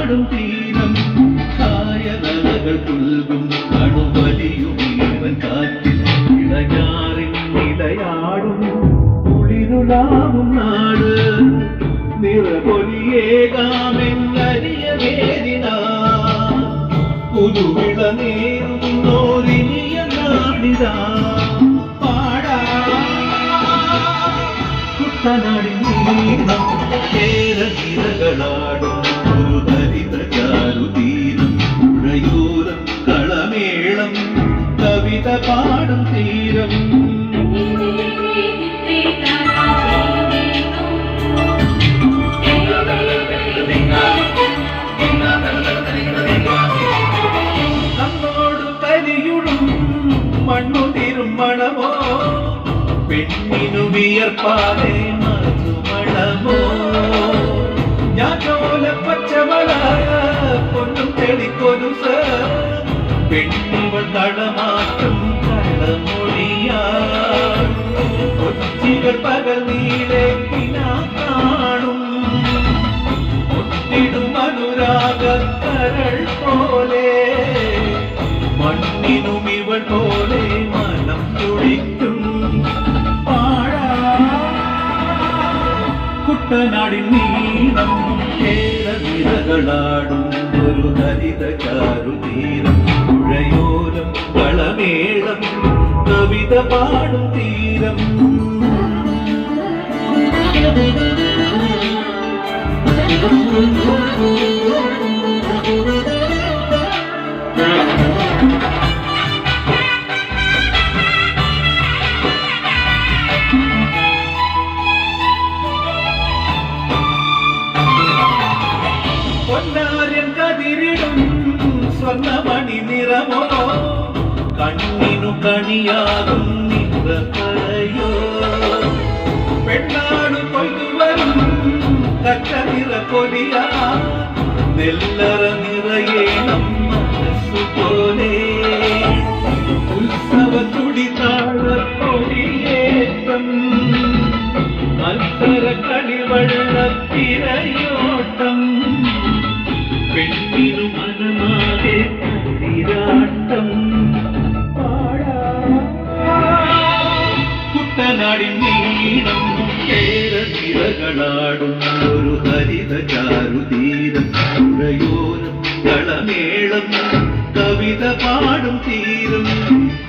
പാടും തീരം കായലകൾ പുൽകും അണുവലിയും ജീവൻ കാറ്റിൽ ഇളഞ്ഞാറിൻ നിലയാടും കുളിരുളാവും നാട് നിറപൊലിയേകാമെന്നരിയ വേദിന പുതുവിള നേരുന്നോരിനിയ നാടിതാ പാടാ കുട്ടനാടിൻ നീളം കേരളാടും ഒരു ഹരിത ചാരുതീരം പുഴയോരം കളമേളം കവിത പാടും തീരം നമ്മോട് കരിയുടും മണ്ണുതിരും മണമോ പെണ്ണിനു വിയർപ്പാതെ മണമോ ഞാൻ ചോല പച്ചമള പൊന്നും തെളിക്കൊരുസ പെണ്ണിവൾ കളമാറ്റും കളമൊഴിയാ കൊച്ചികൾ പകൽ നീളെ കാണും ഒട്ടിടും അനുരാഗ കരൾ പോലെ മണ്ണിനും ഇവൾ പോലെ മനം തുടിക്കും കുട്ടനാടിൻ നീളം കേരളാടും ഒരു ഹരിത ചാരുതീരം പുഴയോരം കളമേളം കവിത പാടും തീരം പൊന്നാര്യൻ കതിരിടും സ്വർണ്ണമണി നിറമോ കണ്ണിനു കണിയാകും നിറയോ പെണ്ണാടു കൊയ്തുവരും കച്ച നിറ കൊലിയാ നെല്ലറ നിറയേണം മനസ്സുപോലെ ഉത്സവ തുടിതാഴ കൊടിയേറ്റം മത്സര കളിവള്ള തിരയോട്ടം പെണ്ണിനു മനമാകെ തിരാട്ടം കുട്ടനാടിൻ നീളം കേരളാടും ഒരു ഹരിത ചാരുതീരം പുഴയോരം കളമേളം കവിത പാടും തീരം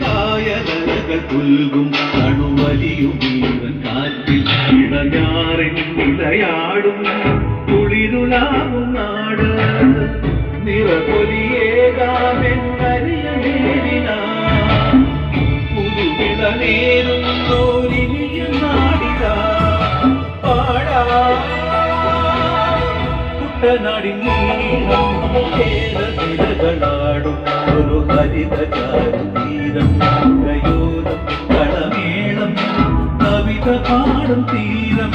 കായലകൾ പുൽകും അണുവലിയും ജീവൻ കാറ്റിൽ ഇളഞ്ഞാറിൻ നിലയാടും കുളിരുളാവും നാട് നിറപൊലിയേകാമെന്നരിയ നേരിന പുതുവിള നേരുന്നോരിനിയ നാടിതാ പാടാ കുട്ടനാടിൻ നീളം കേരളാടും ഒരു ഹരിത ചാരുതീരം പുഴയോരം കളമേളം കവിത പാടും തീരം